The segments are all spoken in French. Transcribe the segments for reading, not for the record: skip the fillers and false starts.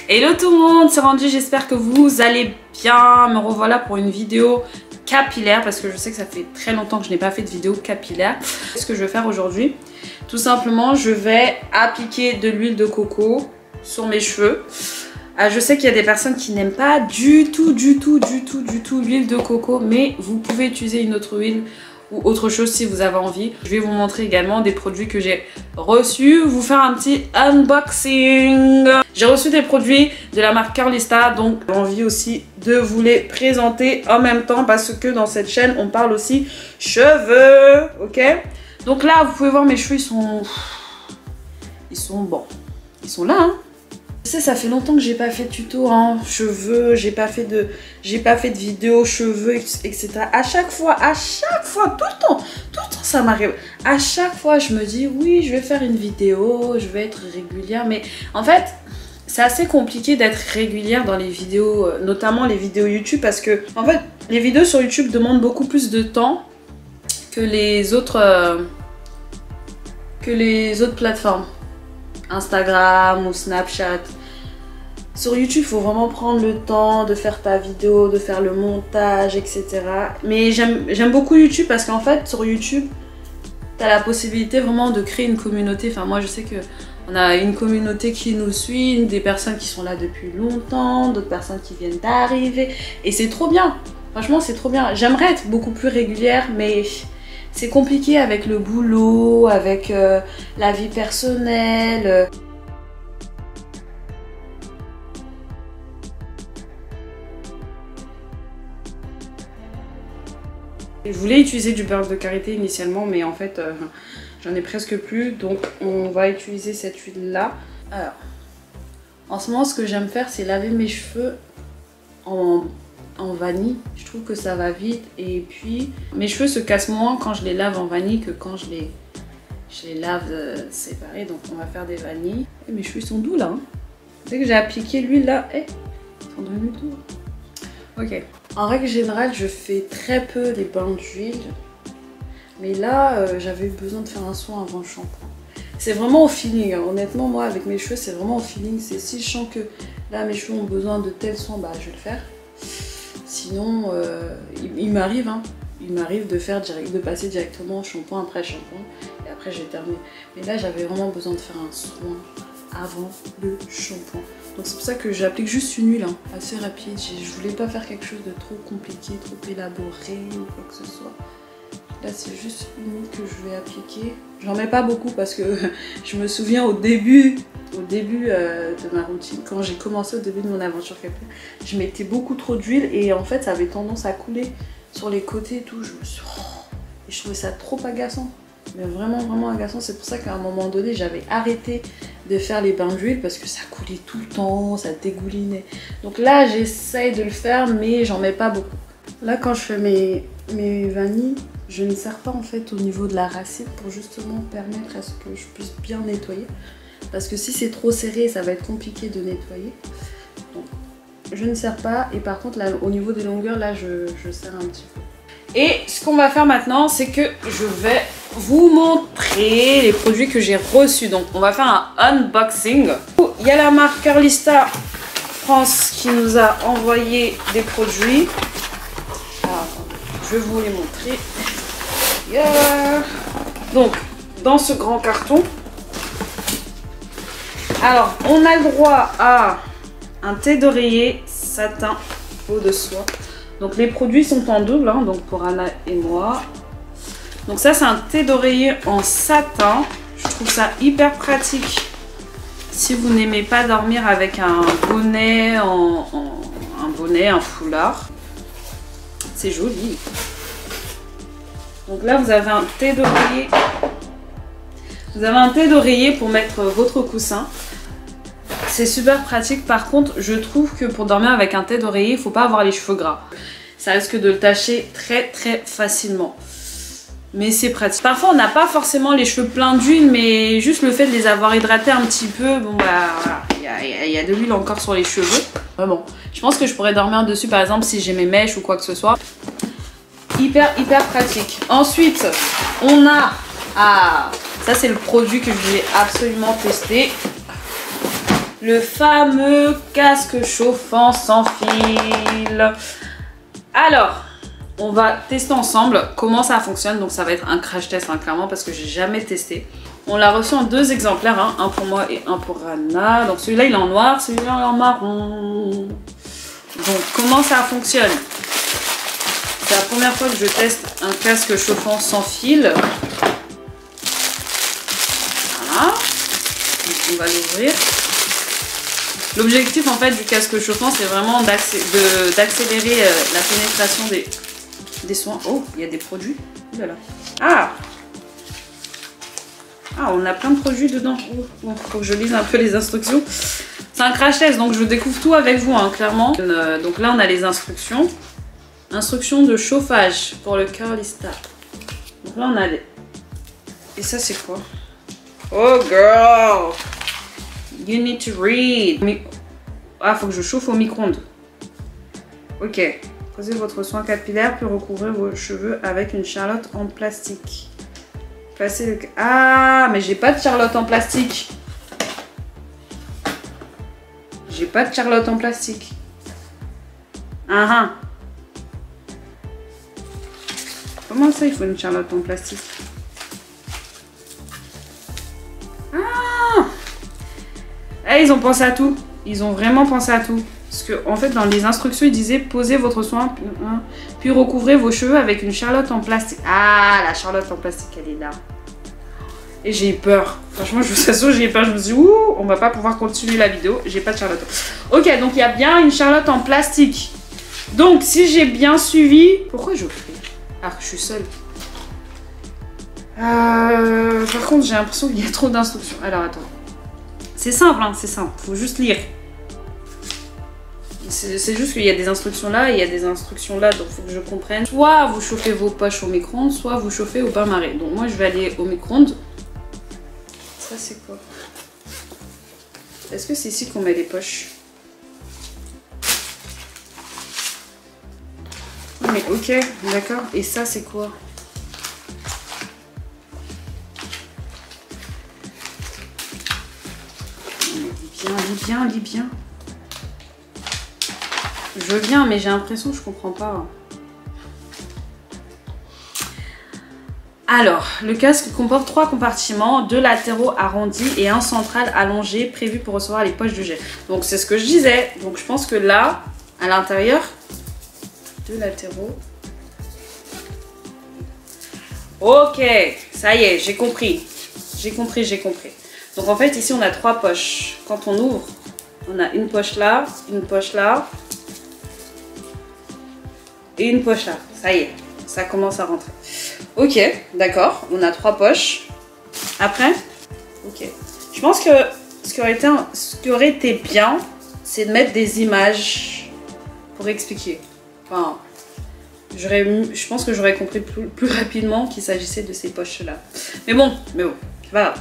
Hello tout le monde, c'est Randy, j'espère que vous allez bien. Me revoilà pour une vidéo capillaire parce que je sais que ça fait très longtemps que je n'ai pas fait de vidéo capillaire. Ce que je vais faire aujourd'hui, tout simplement, je vais appliquer de l'huile de coco sur mes cheveux. Je sais qu'il y a des personnes qui n'aiment pas du tout l'huile de coco, mais vous pouvez utiliser une autre huile ou autre chose si vous avez envie. Je vais vous montrer également des produits que j'ai reçus, vous faire un petit unboxing. J'ai reçu des produits de la marque Curlista, donc j'ai envie aussi de vous les présenter en même temps parce que dans cette chaîne on parle aussi cheveux, ok? Donc là vous pouvez voir mes cheveux, ils sont bons, ils sont là hein. Je sais, ça fait longtemps que j'ai pas fait de tuto hein, cheveux, j'ai pas fait de vidéo cheveux, etc. À chaque fois, tout le temps, ça m'arrive. À chaque fois, je me dis, oui, je vais faire une vidéo, je vais être régulière. Mais en fait, c'est assez compliqué d'être régulière dans les vidéos, notamment les vidéos YouTube. Parce que, en fait, les vidéos sur YouTube demandent beaucoup plus de temps que les autres plateformes. Instagram ou Snapchat. Sur YouTube, il faut vraiment prendre le temps de faire ta vidéo, de faire le montage, etc. Mais j'aime beaucoup YouTube parce qu'en fait, sur YouTube, tu as la possibilité vraiment de créer une communauté. Enfin, moi, je sais qu'on a une communauté qui nous suit, des personnes qui sont là depuis longtemps, d'autres personnes qui viennent d'arriver. Et c'est trop bien. Franchement, c'est trop bien. J'aimerais être beaucoup plus régulière, mais c'est compliqué avec le boulot, avec la vie personnelle. Je voulais utiliser du beurre de karité initialement, mais en fait, j'en ai presque plus. Donc, on va utiliser cette huile-là. Alors, en ce moment, ce que j'aime faire, c'est laver mes cheveux en vanille. Je trouve que ça va vite. Et puis, mes cheveux se cassent moins quand je les lave en vanille que quand je les lave séparés. Donc, on va faire des vanilles. Et mes cheveux sont doux là. Hein. Dès que j'ai appliqué l'huile là, ils sont devenus doux. Ok. En règle générale, je fais très peu des bains d'huile. Mais là, j'avais eu besoin de faire un soin avant le shampoing. C'est vraiment au feeling. Hein. Honnêtement, moi, avec mes cheveux, c'est vraiment au feeling. C'est si je sens que là, mes cheveux ont besoin de tel soin, bah, je vais le faire. Sinon, il m'arrive de passer directement shampoing après shampoing. Et après, j'ai terminé. Mais là, j'avais vraiment besoin de faire un soin avant le shampoing. Donc c'est pour ça que j'applique juste une huile hein, assez rapide. Je voulais pas faire quelque chose de trop compliqué, trop élaboré ou quoi que ce soit. Là c'est juste une huile que je vais appliquer. J'en mets pas beaucoup parce que je me souviens au début de ma routine, quand j'ai commencé au début de mon aventure capillaire, je mettais beaucoup trop d'huile et en fait ça avait tendance à couler sur les côtés et tout. Et je trouvais ça trop agaçant. Mais vraiment agaçant, c'est pour ça qu'à un moment donné j'avais arrêté de faire les bains d'huile parce que ça coulait tout le temps, ça dégoulinait. Donc là j'essaye de le faire mais j'en mets pas beaucoup. Là quand je fais mes vanilles, je ne serre pas en fait au niveau de la racine pour justement permettre à ce que je puisse bien nettoyer. Parce que si c'est trop serré, ça va être compliqué de nettoyer. Donc je ne serre pas et par contre là au niveau des longueurs, là je serre un petit peu. Et ce qu'on va faire maintenant, c'est que je vais vous montrer les produits que j'ai reçus. Donc on va faire un unboxing. Il y a la marque Curlista France qui nous a envoyé des produits. Alors, je vais vous les montrer. Yeah. Donc dans ce grand carton, alors on a le droit à un thé d'oreiller satin peau de soie. Donc les produits sont en double, hein, donc pour Anna et moi. Donc ça c'est un thé d'oreiller en satin. Je trouve ça hyper pratique si vous n'aimez pas dormir avec un bonnet, un foulard. C'est joli. Donc là vous avez un thé d'oreiller. Vous avez un thé d'oreiller pour mettre votre coussin. C'est super pratique. Par contre, je trouve que pour dormir avec un thé d'oreiller, il ne faut pas avoir les cheveux gras. Ça risque de le tacher très facilement. Mais c'est pratique. Parfois, on n'a pas forcément les cheveux pleins d'huile, mais juste le fait de les avoir hydratés un petit peu, bon bah voilà, il y a de l'huile encore sur les cheveux. Bon, je pense que je pourrais dormir dessus par exemple si j'ai mes mèches ou quoi que ce soit. Hyper pratique. Ensuite, on a... ça c'est le produit que je voulais absolument tester. Le fameux casque chauffant sans fil. Alors, on va tester ensemble comment ça fonctionne. Donc ça va être un crash test hein, clairement parce que j'ai jamais testé. On l'a reçu en 2 exemplaires, hein, un pour moi et un pour Rana. Donc celui-là il est en noir, celui-là il est en marron. Donc comment ça fonctionne? C'est la première fois que je teste un casque chauffant sans fil. Voilà. Donc on va l'ouvrir. L'objectif en fait du casque chauffant c'est vraiment d'accélérer la pénétration des soins. Oh, il y a des produits. Ouh là là. Ah, on a plein de produits dedans. Oh, bon, faut que je lise un peu les instructions. C'est un crash test donc je découvre tout avec vous hein, clairement. Donc là on a les instructions. Instructions de chauffage pour le Curlista. Donc là on a les... Et ça c'est quoi? Oh girl! You need to read. Ah, faut que je chauffe au micro-ondes. Ok. Posez votre soin capillaire puis recouvrez vos cheveux avec une charlotte en plastique. Placez le... Ah, mais j'ai pas de charlotte en plastique. J'ai pas de charlotte en plastique. Ah ah. Comment ça, il faut une charlotte en plastique? Ah! Eh, ils ont pensé à tout. Ils ont vraiment pensé à tout. Parce que, en fait, dans les instructions, ils disaient posez votre soin, puis recouvrez vos cheveux avec une charlotte en plastique. Ah, la charlotte en plastique, elle est là. Et j'ai eu peur. Franchement, je vous assure, j'ai eu peur. Je me suis dit, ouh, on va pas pouvoir continuer la vidéo. J'ai pas de charlotte. Ok, donc il y a bien une charlotte en plastique. Donc, si j'ai bien suivi... Pourquoi je fais? Alors que je suis seule. Par contre, j'ai l'impression qu'il y a trop d'instructions. Alors, attends. C'est simple, hein, c'est simple. Faut juste lire. C'est juste qu'il y a des instructions là et il y a des instructions là, donc il faut que je comprenne. Soit vous chauffez vos poches au micro-ondes, soit vous chauffez au bain-marie. Donc moi, je vais aller au micro-ondes. Ça, c'est quoi? Est-ce que c'est ici qu'on met les poches? Mais ok, d'accord. Et ça, c'est quoi? Lis bien. Je veux bien, mais j'ai l'impression que je comprends pas. Alors, le casque comporte 3 compartiments, 2 latéraux arrondis et un central allongé prévu pour recevoir les poches de jet. Donc c'est ce que je disais. Donc je pense que là, à l'intérieur, 2 latéraux. Ok, ça y est, j'ai compris. J'ai compris. Donc en fait, ici on a 3 poches. Quand on ouvre, on a une poche là, et une poche là. Ça y est, ça commence à rentrer. Ok, d'accord, on a 3 poches. Après, ok. Je pense que ce qui aurait été bien, c'est de mettre des images pour expliquer. Enfin, je pense que j'aurais compris plus rapidement qu'il s'agissait de ces poches là. Mais bon, voilà.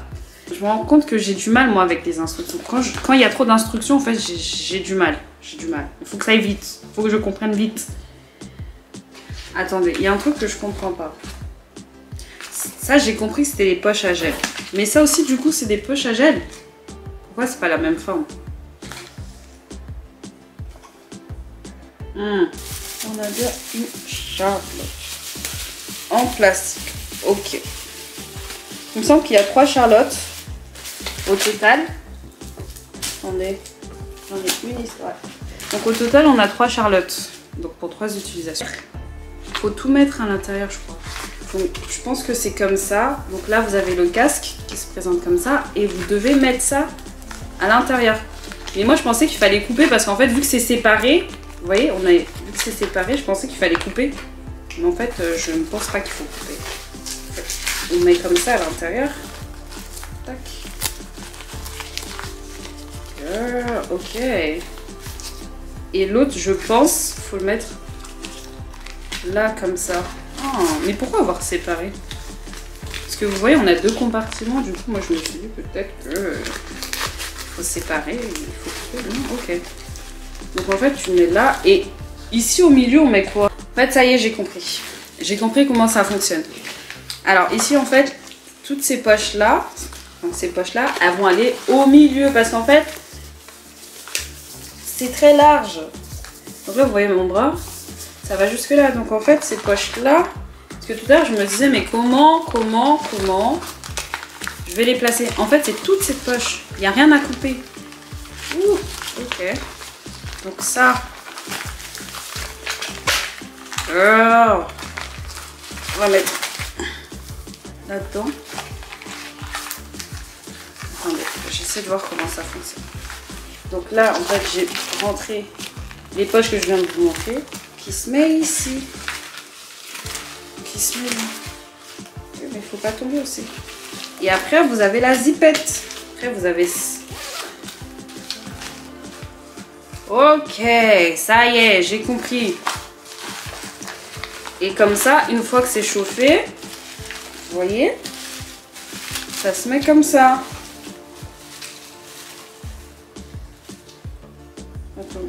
Je me rends compte que j'ai du mal moi avec les instructions. Quand il y a trop d'instructions, en fait, j'ai du mal. Il faut que ça aille vite. Il faut que je comprenne vite. Attendez, il y a un truc que je comprends pas. Ça, j'ai compris que c'était les poches à gel. Mais ça aussi, du coup, c'est des poches à gel. Pourquoi c'est pas la même forme? On a bien une charlotte en plastique. Ok. Il me semble qu'il y a 3 charlottes au total. Attendez, j'en ai une ici. Ouais. Donc au total, on a 3 charlottes. Donc pour 3 utilisations. Il faut tout mettre à l'intérieur, je crois. Donc, je pense que c'est comme ça. Donc là, vous avez le casque qui se présente comme ça. Et vous devez mettre ça à l'intérieur. Mais moi, je pensais qu'il fallait couper parce qu'en fait, vu que c'est séparé, vous voyez, vu que c'est séparé, je pensais qu'il fallait couper. Mais en fait, je ne pense pas qu'il faut couper. On met comme ça à l'intérieur. Tac. Ok. Et l'autre, je pense, faut le mettre là comme ça. Oh, mais pourquoi avoir séparé? Parce que vous voyez, on a 2 compartiments. Du coup, moi, je me suis dit peut-être que faut séparer. Il faut couper. Non, ok. Donc en fait, tu mets là et ici au milieu, on met quoi? En fait, ça y est, j'ai compris. J'ai compris comment ça fonctionne. Alors ici, en fait, toutes ces poches-là, elles vont aller au milieu parce qu'en fait, c'est très large. Donc là, vous voyez mon bras, ça va jusque là. Donc en fait, ces poches-là, parce que tout à l'heure, je me disais, mais comment je vais les placer. En fait, c'est toutes ces poches. Il n'y a rien à couper. Ouh, ok. Donc ça. Oh. On va mettre là-dedans. Attendez, j'essaie de voir comment ça fonctionne. Donc là, en fait, j'ai rentré les poches que je viens de vous montrer, qui se met ici. Qui se met là. Oui, mais il faut pas tomber aussi. Et après, vous avez la zipette. Après, vous avez... Ok, ça y est, j'ai compris. Et comme ça, une fois que c'est chauffé, vous voyez, ça se met comme ça. Attendez.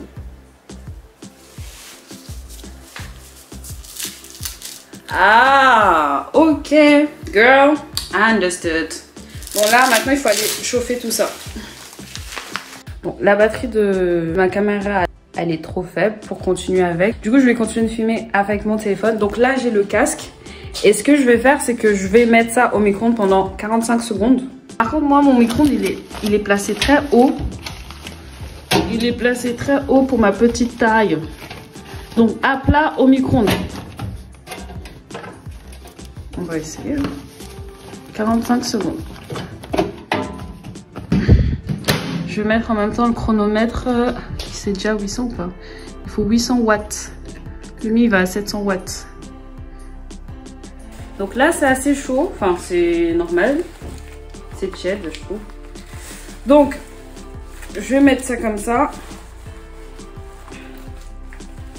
Ah, ok, girl, I understood. Bon là, maintenant, il faut aller chauffer tout ça. Bon, la batterie de ma caméra, elle est trop faible pour continuer avec. Du coup, je vais continuer de filmer avec mon téléphone. Donc là, j'ai le casque. Et ce que je vais faire, c'est que je vais mettre ça au micro-ondes pendant 45 secondes. Par contre, moi, mon micro-ondes, il est placé très haut. Il est placé très haut pour ma petite taille. Donc, à plat au micro-ondes. On va essayer. 45 secondes. Je vais mettre en même temps le chronomètre. C'est déjà 800 ou pas? Il faut 800 watts. Le mien, il va à 700 watts. Donc là, c'est assez chaud. Enfin, c'est normal. C'est tiède, je trouve. Donc, je vais mettre ça comme ça.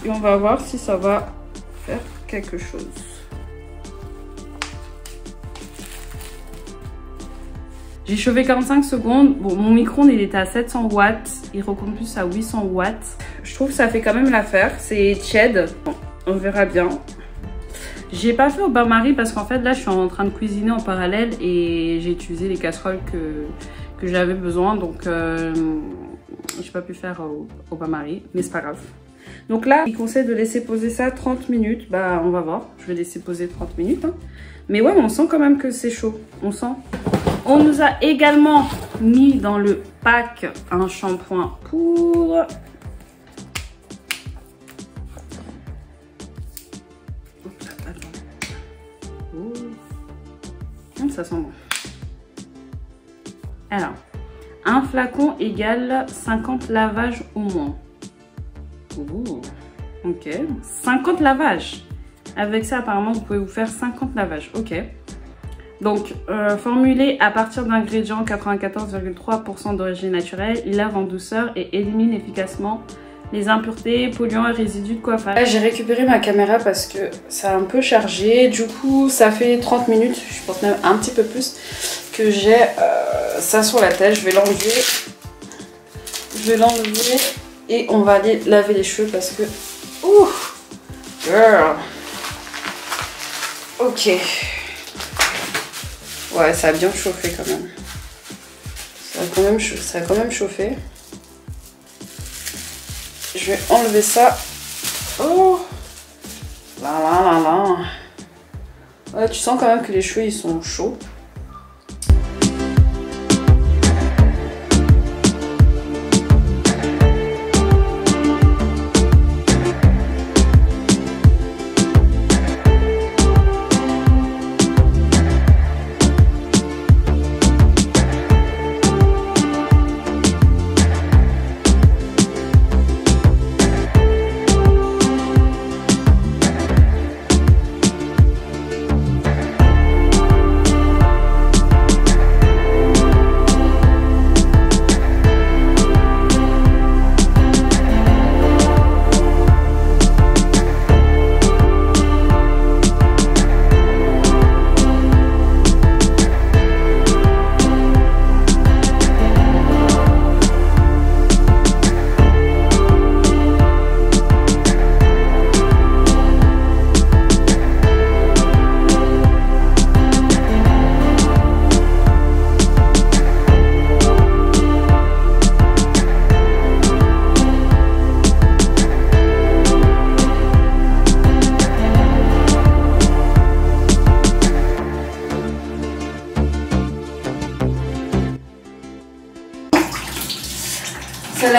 Et on va voir si ça va faire quelque chose. J'ai chauffé 45 secondes. Bon, mon micro-ondes, il était à 700 watts. Il recompte plus à 800 watts. Je trouve que ça fait quand même l'affaire. C'est tiède. Bon, on verra bien. J'ai pas fait au bain-marie parce qu'en fait, là, je suis en train de cuisiner en parallèle et j'ai utilisé les casseroles que j'avais besoin. Donc, j'ai pas pu faire au bain-marie, mais c'est pas grave. Donc là, il conseille de laisser poser ça 30 minutes. Bah, on va voir. Je vais laisser poser 30 minutes. Hein. Mais ouais, on sent quand même que c'est chaud. On sent. On nous a également mis dans le pack un shampoing pour... Oh, ça sent bon. Alors, un flacon égale 50 lavages au moins. Ouh, ok. 50 lavages. Avec ça, apparemment, vous pouvez vous faire 50 lavages. Ok. Donc, formulé à partir d'ingrédients 94,3% d'origine naturelle, il lave en douceur et élimine efficacement les impuretés, polluants et résidus de coiffage. Là, j'ai récupéré ma caméra parce que ça a un peu chargé. Du coup, ça fait 30 minutes, je pense même un petit peu plus, que j'ai ça sur la tête. Je vais l'enlever. Je vais l'enlever et on va aller laver les cheveux parce que... Ouh, girl. Ok. Ouais, ça a bien chauffé quand même. Ça a quand même chauffé. Je vais enlever ça. Oh là là là là. Ouais, tu sens quand même que les cheveux ils sont chauds.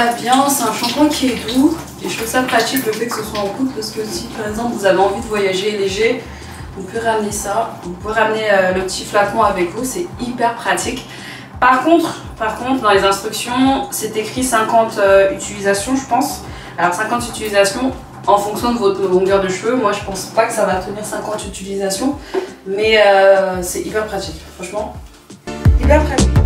ça bien, c'est un shampoing qui est doux et je trouve ça pratique le fait que ce soit en poudre parce que si par exemple vous avez envie de voyager léger, vous pouvez ramener ça, vous pouvez ramener le petit flacon avec vous, c'est hyper pratique. Par contre, dans les instructions, c'est écrit 50 utilisations je pense. Alors 50 utilisations en fonction de votre longueur de cheveux, moi je pense pas que ça va tenir 50 utilisations, mais c'est hyper pratique, franchement, hyper pratique.